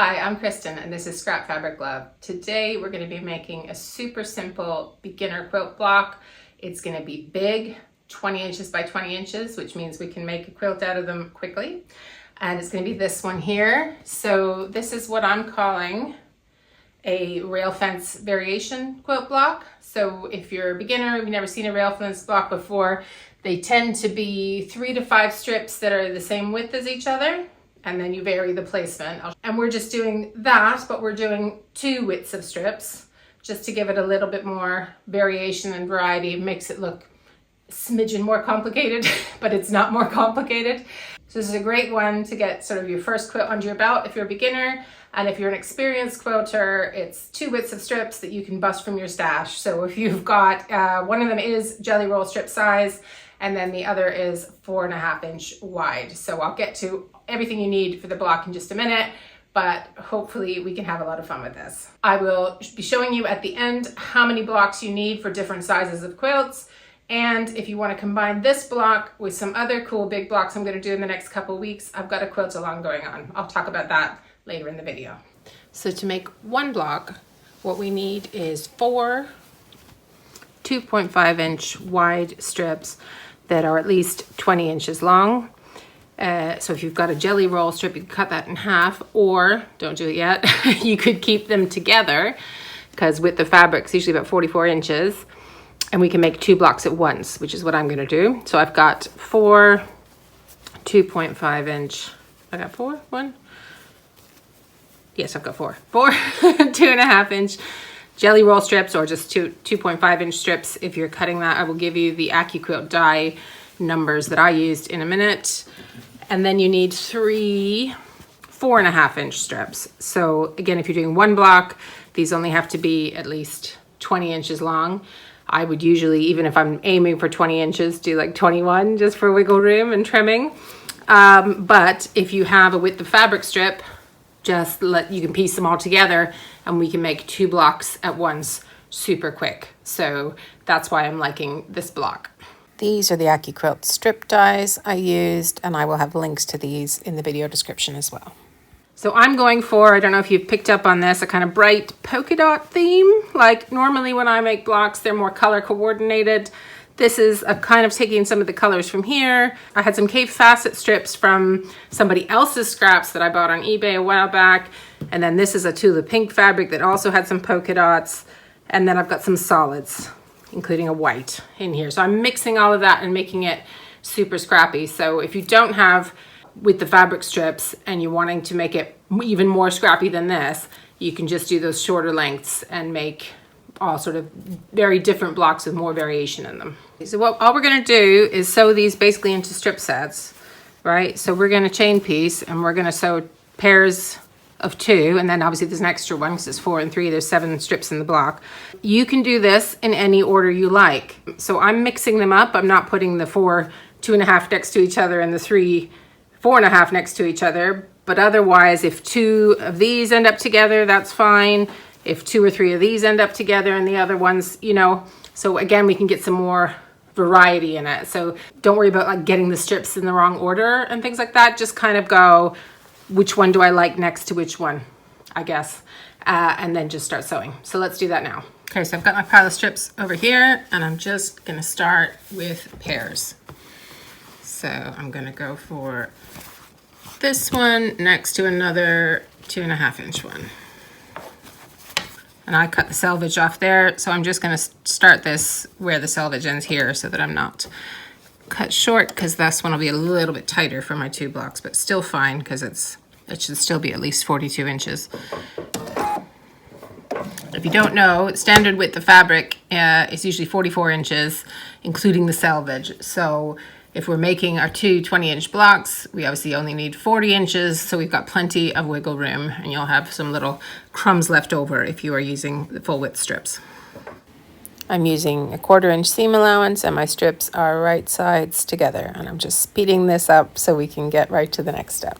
Hi, I'm Kristen and this is Scrap Fabric Love. Today we're going to be making a super simple beginner quilt block. It's going to be big, 20 inches by 20 inches, which means we can make a quilt out of them quickly. And it's going to be this one here. So this is what I'm calling a rail fence variation quilt block. So if you're a beginner, you've never seen a rail fence block before, they tend to be 3 to 5 strips that are the same width as each other. And then you vary the placement. And we're just doing that, but we're doing 2 widths of strips just to give it a little bit more variation and variety. It makes it look a smidgen more complicated, but it's not more complicated. So this is a great one to get sort of your first quilt under your belt if you're a beginner. And if you're an experienced quilter, it's 2 widths of strips that you can bust from your stash. So if you've got, one of them is jelly roll strip size, and then the other is 4.5 inch wide. So I'll get to everything you need for the block in just a minute, but hopefully we can have a lot of fun with this. I will be showing you at the end how many blocks you need for different sizes of quilts. And if you want to combine this block with some other cool big blocks I'm going to do in the next couple of weeks, I've got a quilt along going on. I'll talk about that later in the video. So to make one block, what we need is 4 2.5 inch wide strips that are at least 20 inches long. So if you've got a jelly roll strip, you can cut that in half, or don't do it yet. You could keep them together because with the fabric, it's usually about 44 inches. And we can make 2 blocks at once, which is what I'm gonna do. So I've got 4 2.5 inch, I got 4, 1? Yes, I've got 4. 4 2.5 inch jelly roll strips, or just 2.5 inch strips. If you're cutting that, I will give you the AccuQuilt die numbers that I used in a minute. And then you need 3 4.5 inch strips. So again, if you're doing one block, these only have to be at least 20 inches long. I would usually, even if I'm aiming for 20 inches, do like 21 just for wiggle room and trimming. But if you have a width of fabric strip, you can piece them all together and we can make 2 blocks at once super quick. So that's why I'm liking this block. These are the AccuQuilt strip dies I used, and I will have links to these in the video description as well. So I'm going for, I don't know if you've picked up on this, a kind of bright polka dot theme. Like normally when I make blocks, they're more color coordinated. This is a kind of taking some of the colors from here. I had some cave facet strips from somebody else's scraps that I bought on eBay a while back. And then this is a tulip pink fabric that also had some polka dots. And then I've got some solids, including a white in here. So I'm mixing all of that and making it super scrappy. So if you don't have with the fabric strips and you're wanting to make it even more scrappy than this, you can just do those shorter lengths and make all sort of very different blocks with more variation in them. So all we're gonna do is sew these basically into strip sets, right? So we're gonna chain piece and we're gonna sew pairs of 2, and then obviously there's an extra one because it's 4 and 3, there's 7 strips in the block. You can do this in any order you like. So I'm mixing them up. I'm not putting the 4 2.5 next to each other and the 3 4.5 next to each other, but otherwise if 2 of these end up together, that's fine. If 2 or 3 of these end up together and the other ones, you know, so again, we can get some more variety in it. So don't worry about like getting the strips in the wrong order and things like that. Just kind of go, which one do I like next to which one, I guess, and then just start sewing. So let's do that now. Okay, so I've got my pile of strips over here and I'm just gonna start with pairs. So I'm gonna go for this one next to another 2.5 inch one. And I cut the selvage off there, so I'm just gonna start this where the selvage ends here so that I'm not cut short, because this one will be a little bit tighter for my 2 blocks, but still fine because it should still be at least 42 inches. If you don't know, standard width of fabric is usually 44 inches, including the selvage. So if we're making our 2 20-inch blocks, we obviously only need 40 inches, so we've got plenty of wiggle room, and you'll have some little crumbs left over if you are using the full width strips. I'm using a 1/4 inch seam allowance, and my strips are right sides together, and I'm just speeding this up so we can get right to the next step.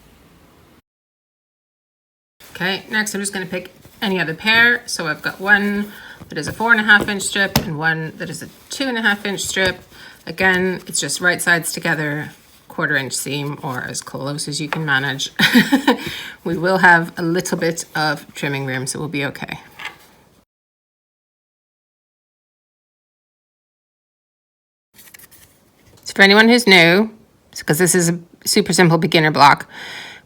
Okay, next I'm just going to pick any other pair. So I've got one that is a 4.5 inch strip and one that is a 2.5 inch strip. Again, it's just right sides together, 1/4 inch seam, or as close as you can manage. We will have a little bit of trimming room, so we'll be okay. So for anyone who's new, because this is a super simple beginner block,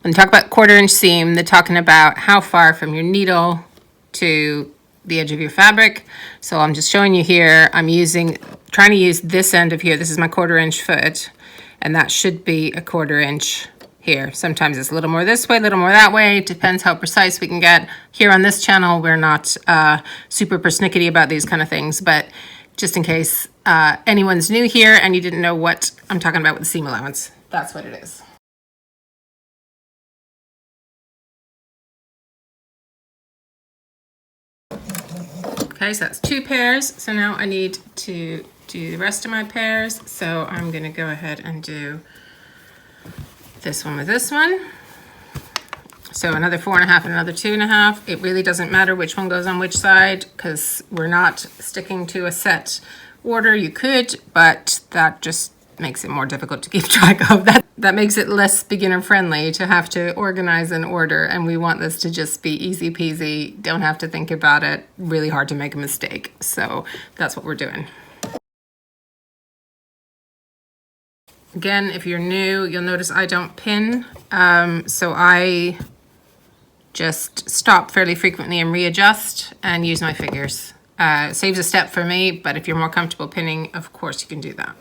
when they talk about 1/4 inch seam, they're talking about how far from your needle to the edge of your fabric. So I'm just showing you here, I'm trying to use this end of here. This is my 1/4 inch foot, and that should be a 1/4 inch here. Sometimes it's a little more this way, a little more that way. It depends how precise we can get. Here on this channel, we're not super persnickety about these kind of things, but just in case anyone's new here and you didn't know what I'm talking about with the seam allowance, that's what it is. Okay, so that's 2 pairs. So now I need to do the rest of my pairs. So I'm going to go ahead and do this one with this one. So another 4.5 and another 2.5. It really doesn't matter which one goes on which side because we're not sticking to a set order. You could, but that just makes it more difficult to keep track of. That makes it less beginner friendly to have to organize an order, and we want this to just be easy peasy. Don't have to think about it. Really hard to make a mistake. So that's what we're doing. Again, if you're new, you'll notice I don't pin. So I just stop fairly frequently and readjust and use my figures. It saves a step for me, but if you're more comfortable pinning, of course you can do that.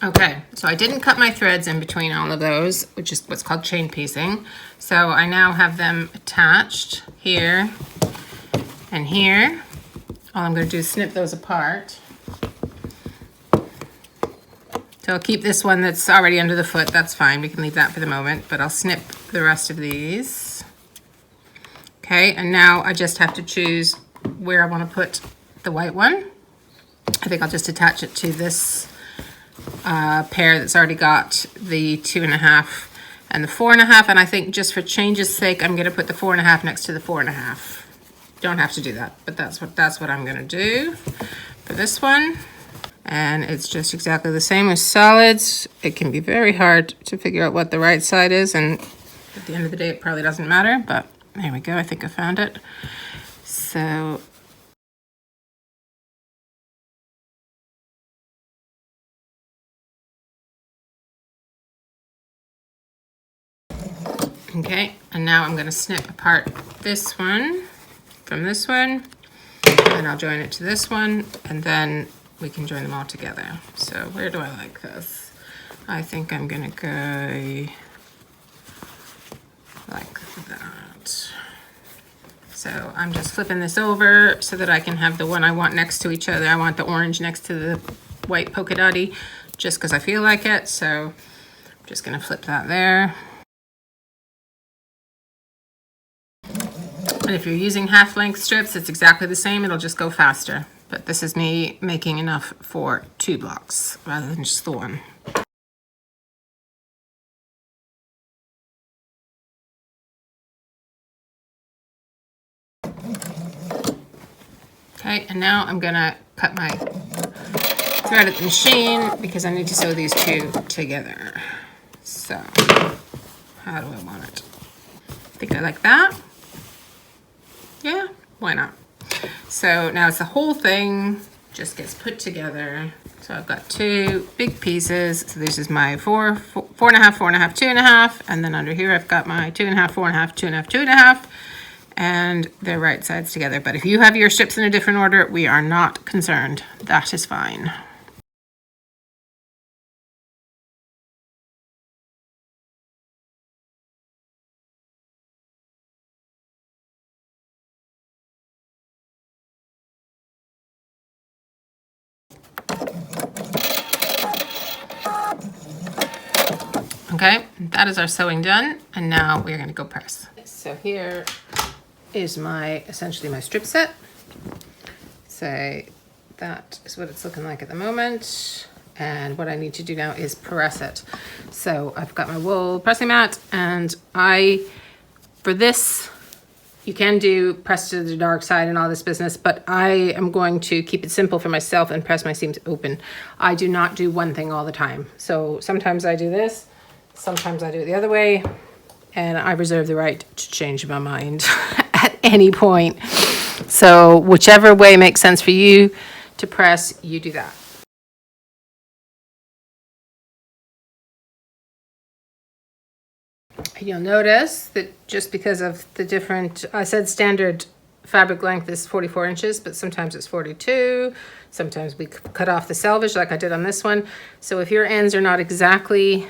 Okay, so I didn't cut my threads in between all of those, which is what's called chain piecing. So I now have them attached here and here. All I'm going to do is snip those apart. So I'll keep this one that's already under the foot. That's fine. We can leave that for the moment, but I'll snip the rest of these. Okay, and now I just have to choose where I want to put the white one. I think I'll just attach it to this pair that's already got the 2.5 and the 4.5, and I think just for change's sake, I'm going to put the 4.5 next to the 4.5. Don't have to do that, but that's what I'm going to do for this one. And it's just exactly the same as solids. It can be very hard to figure out what the right side is, and at the end of the day, it probably doesn't matter, but there we go. I think I found it. So okay, and now I'm going to snip apart this one from this one, and I'll join it to this one, and then we can join them all together. So where do I like this? I think I'm going to go like that. So I'm just flipping this over so that I can have the one I want next to each other. I want the orange next to the white polka dotty just because I feel like it. So I'm just going to flip that there. And if you're using half-length strips, it's exactly the same. It'll just go faster. But this is me making enough for 2 blocks rather than just the one. Okay, and now I'm gonna cut my thread at the machine because I need to sew these 2 together. So, how do I want it? I think I like that. Yeah, why not? So now it's the whole thing just gets put together. So I've got 2 big pieces. So this is my 4.5, 4.5, 2.5, and then under here I've got my 2.5, 4.5, 2.5, 2.5, and they're right sides together. But if you have your strips in a different order, we are not concerned. That is fine. Okay, that is our sewing done, and now we're going to go press. So here is essentially my strip set. So that is what it's looking like at the moment, and what I need to do now is press it. So I've got my wool pressing mat, and for this, You can do press to the dark side and all this business, but I am going to keep it simple for myself and press my seams open. I do not do one thing all the time. So sometimes I do this, sometimes I do it the other way, and I reserve the right to change my mind at any point. So whichever way makes sense for you to press, you do that. You'll notice that just because of the different, I said standard fabric length is 44 inches, but sometimes it's 42. Sometimes we cut off the selvage like I did on this one. So if your ends are not exactly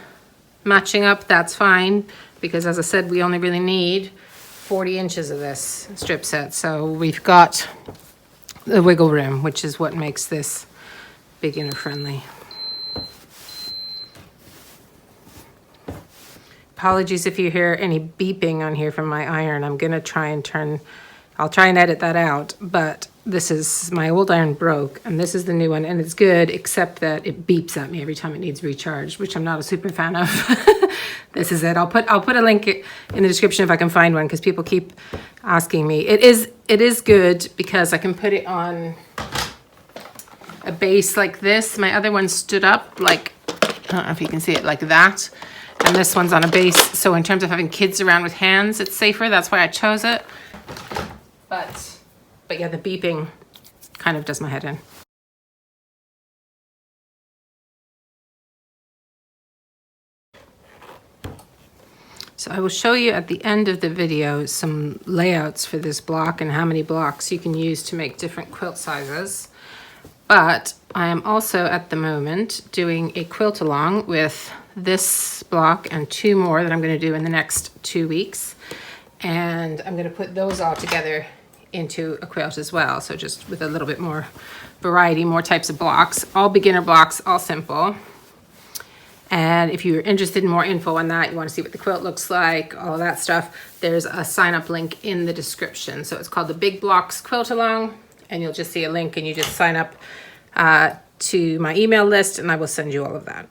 matching up, that's fine, because as I said, we only really need 40 inches of this strip set. So we've got the wiggle room, which is what makes this beginner friendly. Apologies if you hear any beeping on here from my iron. I'm gonna try and I'll try and edit that out, but this is, my old iron broke and this is the new one, and it's good except that it beeps at me every time it needs recharged, which I'm not a super fan of. This is it. I'll put a link in the description if I can find one, because people keep asking me. It is good because I can put it on a base like this. My other one stood up like, I don't know if you can see it, like that. And this one's on a base, so in terms of having kids around with hands, it's safer. That's why I chose it. But yeah, the beeping kind of does my head in. So I will show you at the end of the video some layouts for this block and how many blocks you can use to make different quilt sizes. But I am also at the moment doing a quilt along with this block and 2 more that I'm going to do in the next 2 weeks. And I'm going to put those all together into a quilt as well. So just with a little bit more variety, more types of blocks, all beginner blocks, all simple. And if you're interested in more info on that, you want to see what the quilt looks like, all of that stuff, there's a sign up link in the description. So it's called the Big Blocks Quilt Along, and you'll just see a link and you just sign up to my email list and I will send you all of that.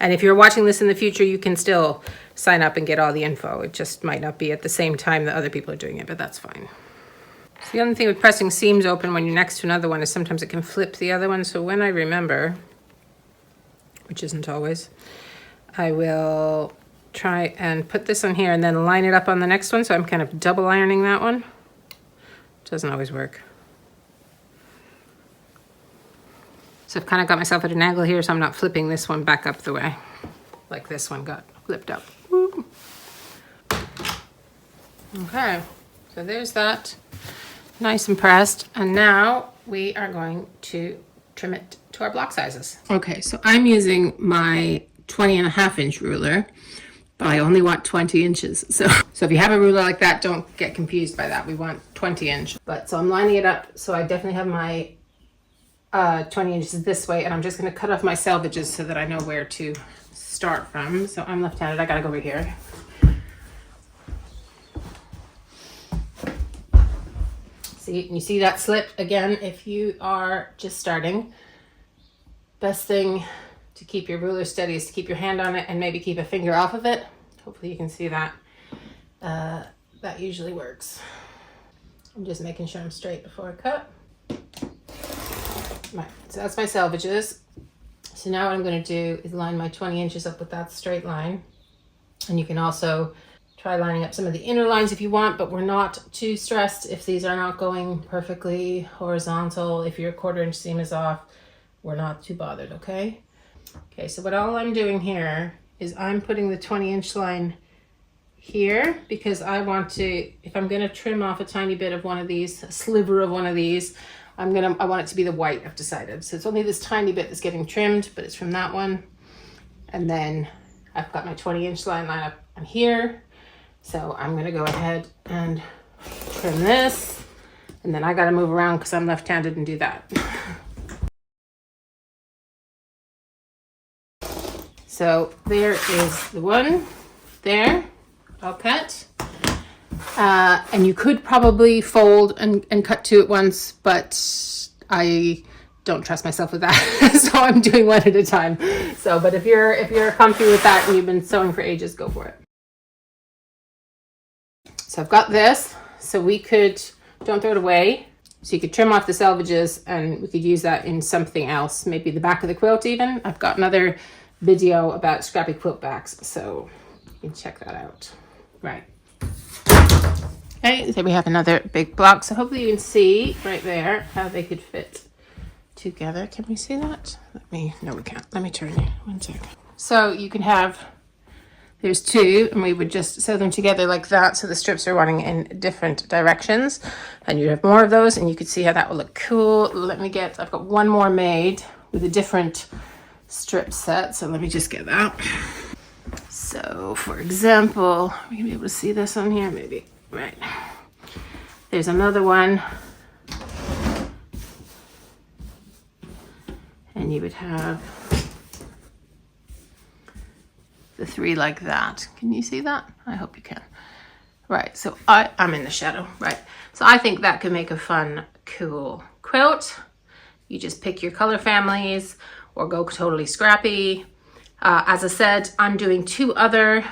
And if you're watching this in the future, you can still sign up and get all the info. It just might not be at the same time that other people are doing it, but that's fine. So the only thing with pressing seams open when you're next to another one is sometimes it can flip the other one. So when I remember, which isn't always, I will try and put this on here and then line it up on the next one. So I'm kind of double ironing that one. Doesn't always work. So I've kind of got myself at an angle here, so I'm not flipping this one back up the way like this one got flipped up. Woo. Okay, so there's that. Nice and pressed. And now we are going to trim it to our block sizes. Okay, so I'm using my 20.5-inch ruler, but I only want 20 inches. So if you have a ruler like that, don't get confused by that. We want 20 inch. But so I'm lining it up. So I definitely have my 20 inches this way, and I'm just going to cut off my selvages so that I know where to start from. So I'm left-handed. I got to go over here. See, you see that slip again if you are just starting. Best thing to keep your ruler steady is to keep your hand on it and maybe keep a finger off of it. Hopefully you can see that. That usually works. I'm just making sure I'm straight before I cut. Right, so that's my selvages. So now what I'm going to do is line my 20 inches up with that straight line. And you can also try lining up some of the inner lines if you want, but we're not too stressed if these are not going perfectly horizontal. If your 1/4 inch seam is off, we're not too bothered, okay? Okay, so what all I'm doing here is I'm putting the 20-inch line here because I want to, if I'm going to trim off a tiny bit of one of these, a sliver of one of these, I want it to be the white, I've decided. So it's only this tiny bit that's getting trimmed, but it's from that one. And then I've got my 20-inch line up on here. So I'm going to go ahead and trim this. And then I got to move around because I'm left-handed and do that. So there is the one there, all cut. And you could probably fold and cut 2 at once, but I don't trust myself with that. So I'm doing one at a time. So, but if you're comfy with that and you've been sewing for ages, go for it. So I've got this, so we could, don't throw it away. So you could trim off the selvages and we could use that in something else, maybe the back of the quilt even. I've got another video about scrappy quilt backs, so you can check that out. Right. Okay, so we have another big block. So hopefully you can see right there how they could fit together. Can we see that? No, we can't. Let me turn you. One sec. So you can have, there's two, and we would just sew them together like that. So the strips are running in different directions, and you have more of those, and you could see how that will look cool. I've got one more made with a different strip set. So let me just get that. So for example, we're gonna be able to see this on here, maybe. Right. There's another one. And you would have the three like that. Can you see that? I hope you can. Right, so I'm in the shadow, right. So I think that could make a fun, cool quilt. You just pick your color families or go totally scrappy. As I said, I'm doing 2 other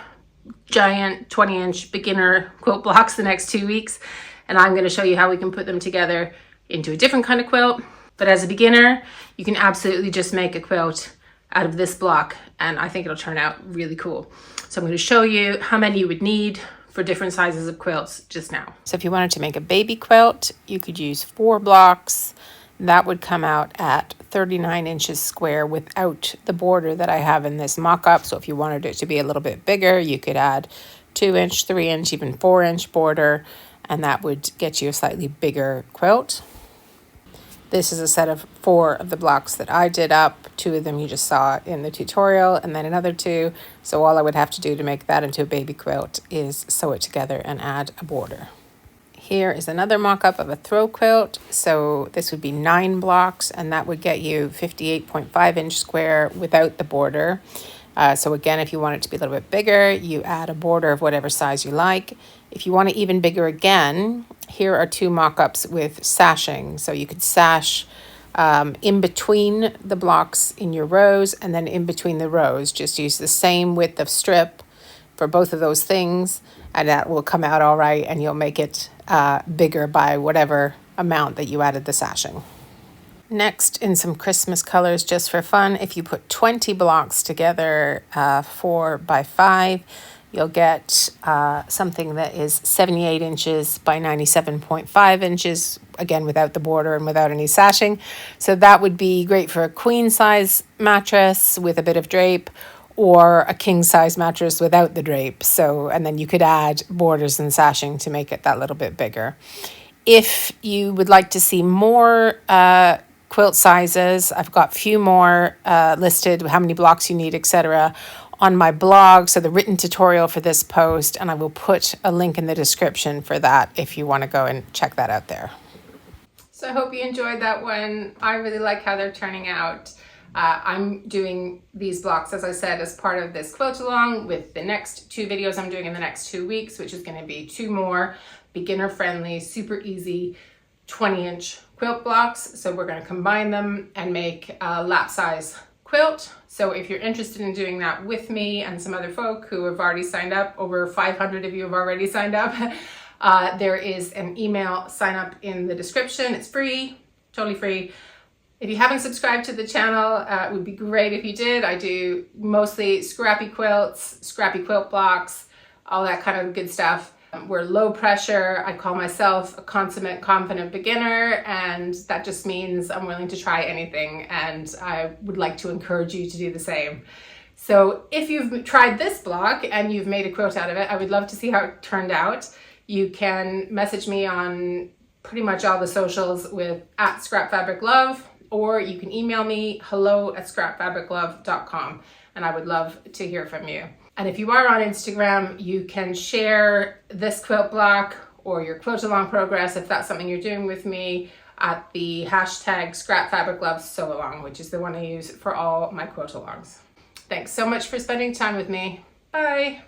giant 20-inch beginner quilt blocks the next 2 weeks, and I'm going to show you how we can put them together into a different kind of quilt. But as a beginner, you can absolutely just make a quilt out of this block, and I think it'll turn out really cool. So I'm going to show you how many you would need for different sizes of quilts just now. So if you wanted to make a baby quilt, you could use 4 blocks. That would come out at 39 inches square without the border that I have in this mock-up. So if you wanted it to be a little bit bigger, you could add 2-inch, 3-inch, even 4-inch border, and that would get you a slightly bigger quilt. This is a set of 4 of the blocks that I did up. 2 of them you just saw in the tutorial, and then another 2. So all I would have to do to make that into a baby quilt is sew it together and add a border. Here is another mock-up of a throw quilt. So this would be 9 blocks, and that would get you 58.5 inch square without the border. So again, if you want it to be a little bit bigger, you add a border of whatever size you like. If you want it even bigger again, here are 2 mock-ups with sashing. So you could sash in between the blocks in your rows, and then in between the rows, just use the same width of strip for both of those things, and that will come out all right, and you'll make it bigger by whatever amount that you added the sashing. Next, in some Christmas colors, just for fun, if you put 20 blocks together, 4 by 5, you'll get something that is 78 inches by 97.5 inches, again, without the border and without any sashing. So that would be great for a queen size mattress with a bit of drape, or a king size mattress without the drape. So, and then you could add borders and sashing to make it that little bit bigger. If you would like to see more quilt sizes, I've got a few more listed, how many blocks you need, etc., on my blog. So the written tutorial for this post, and I will put a link in the description for that if you want to go and check that out there. So I hope you enjoyed that one. I really like how they're turning out. I'm doing these blocks, as I said, as part of this quilt along with the next 2 videos I'm doing in the next 2 weeks, which is going to be 2 more beginner friendly, super easy 20-inch quilt blocks. So we're going to combine them and make a lap size quilt. So if you're interested in doing that with me and some other folk who have already signed up, over 500 of you have already signed up, there is an email sign up in the description. It's free, totally free. If you haven't subscribed to the channel, it would be great if you did. I do mostly scrappy quilts, scrappy quilt blocks, all that kind of good stuff. We're low pressure. I call myself a consummate confident beginner, and that just means I'm willing to try anything, and I would like to encourage you to do the same. So if you've tried this block and you've made a quilt out of it, I would love to see how it turned out. You can message me on pretty much all the socials with @scrapfabriclove, or you can email me hello@scrapfabriclove.com, and I would love to hear from you. And if you are on Instagram, you can share this quilt block or your quilt along progress, if that's something you're doing with me, at the hashtag #scrapfabriclovesew-along, which is the one I use for all my quilt alongs. Thanks so much for spending time with me. Bye.